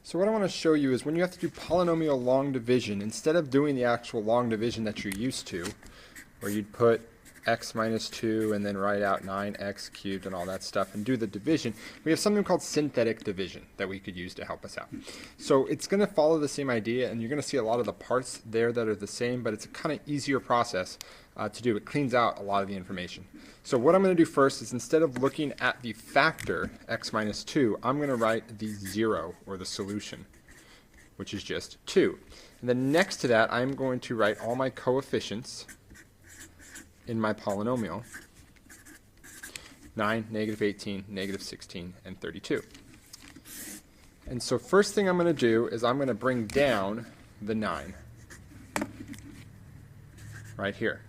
So what I want to show you is when you have to do polynomial long division, instead of doing the actual long division that you're used to, where you'd put x minus 2 and then write out 9x cubed and all that stuff and do the division, we have something called synthetic division that we could use to help us out. So it's going to follow the same idea, and you're going to see a lot of the parts there that are the same, but it's a kind of easier process to do. It cleans out a lot of the information. So what I'm going to do first is, instead of looking at the factor x minus 2, I'm going to write the 0, or the solution, which is just 2. And then next to that, I'm going to write all my coefficients in my polynomial: 9, negative 18, negative 16, and 32. And so first thing I'm going to do is I'm going to bring down the 9 right here.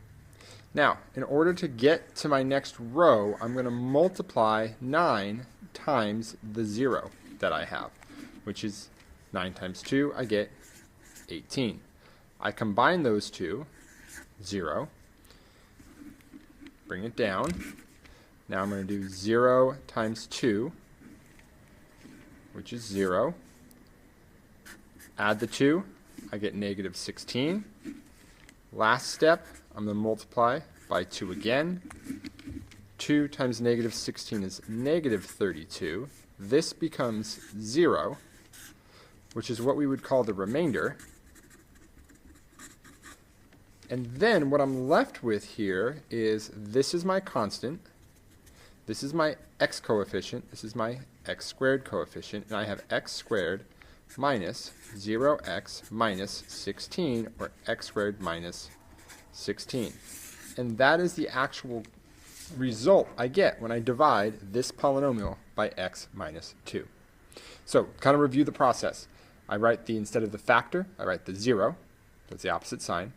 Now, in order to get to my next row, I'm going to multiply 9 times the 0 that I have, which is 9 times 2, I get 18. I combine those two, 0, bring it down. Now I'm going to do 0 times 2, which is 0. Add the 2, I get negative 16. Last step, I'm going to multiply by 2 again. 2 times negative 16 is negative 32. This becomes 0, which is what we would call the remainder. And then what I'm left with here is, this is my constant, this is my x coefficient, this is my x squared coefficient, and I have x squared minus 0x minus 16, or x squared minus 16. And that is the actual result I get when I divide this polynomial by x minus 2. So, kind of review the process. I write instead of the factor, I write the 0, that's the opposite sign.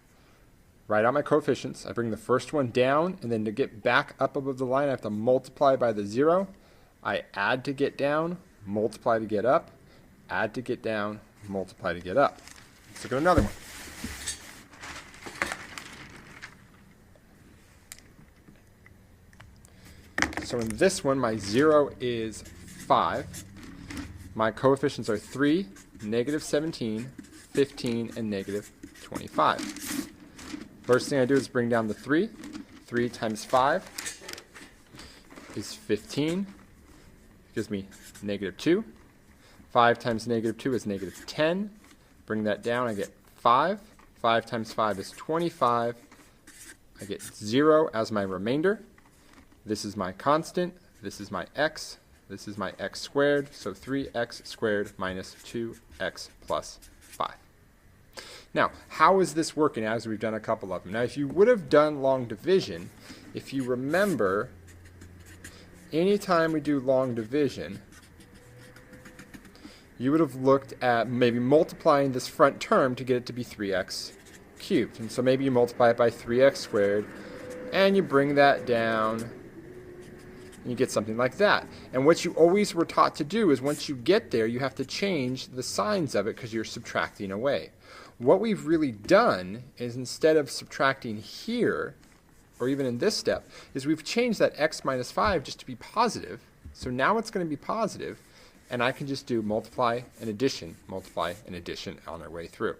Write out my coefficients. I bring the first one down, and then to get back up above the line, I have to multiply by the 0. I add to get down, multiply to get up, add to get down, multiply to get up. Let's look at another one. So in this one, my 0 is 5. My coefficients are 3, negative 17, 15, and negative 25. First thing I do is bring down the 3. 3 times 5 is 15. Gives me negative 2. 5 times negative 2 is negative 10. Bring that down, I get 5. 5 times 5 is 25. I get 0 as my remainder. This is my constant. This is my x. This is my x squared. So 3x squared minus 2x plus 5. Now, how is this working as we've done a couple of them? Now, if you would have done long division, if you remember, anytime we do long division, you would have looked at maybe multiplying this front term to get it to be 3x cubed. And so maybe you multiply it by 3x squared, and you bring that down, and you get something like that. And what you always were taught to do is, once you get there, you have to change the signs of it because you're subtracting away. What we've really done is, instead of subtracting here, or even in this step, is we've changed that x minus 5 just to be positive. So now it's going to be positive, and I can just do multiply and addition on our way through.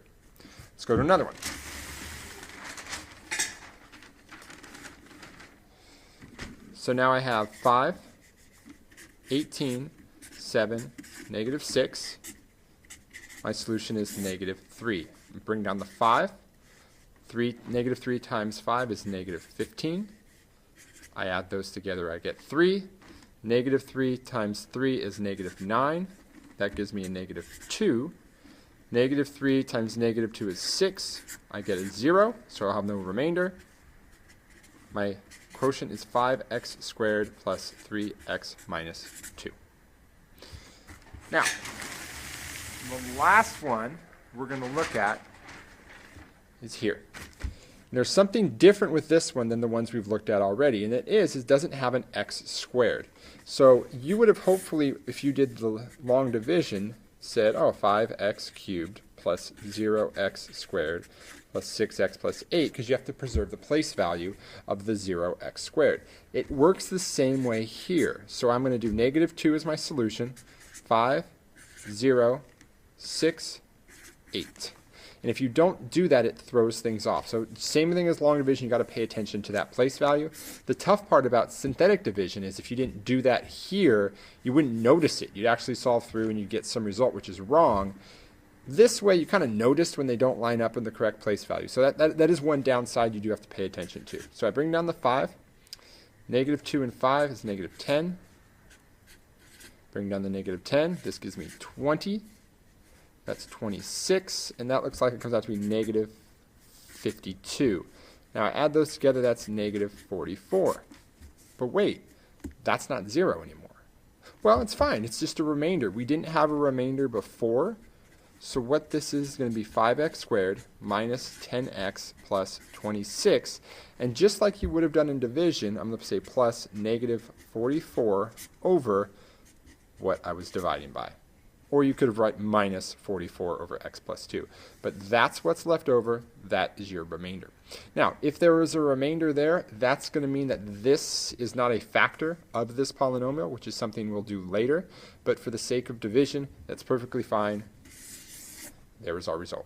Let's go to another one. So now I have 5, 18, 7, negative 6. My solution is negative 3. Bring down the 5. Negative 3 times 5 is negative 15. I add those together, I get 3. Negative 3 times 3 is negative 9. That gives me a negative 2. Negative 3 times negative 2 is 6. I get a 0, so I'll have no remainder. My quotient is 5x squared plus 3x minus 2. Now, the last one we're going to look at is here. And there's something different with this one than the ones we've looked at already, and it doesn't have an x squared. So you would have hopefully, if you did the long division, said, oh, 5x cubed plus 0x squared plus 6x plus 8, because you have to preserve the place value of the 0x squared. It works the same way here. So I'm going to do negative 2 as my solution, 5, 0, 6, 8. And if you don't do that, it throws things off. So same thing as long division, you got to pay attention to that place value. The tough part about synthetic division is if you didn't do that here, you wouldn't notice it. You'd actually solve through and you'd get some result which is wrong. This way, you kind of noticed when they don't line up in the correct place value. So that is one downside you do have to pay attention to. So I bring down the 5. Negative 2 and 5 is negative 10. Bring down the negative 10. This gives me 20. That's 26, and that looks like it comes out to be negative 52. Now I add those together, that's negative 44. But wait, that's not 0 anymore. Well, it's fine, it's just a remainder. We didn't have a remainder before, so what this is going to be 5x squared minus 10x plus 26. And just like you would have done in division, I'm going to say plus negative 44 over what I was dividing by. Or you could have written minus 44 over x plus 2. But that's what's left over. That is your remainder. Now, if there is a remainder there, that's going to mean that this is not a factor of this polynomial, which is something we'll do later. But for the sake of division, that's perfectly fine. There is our result.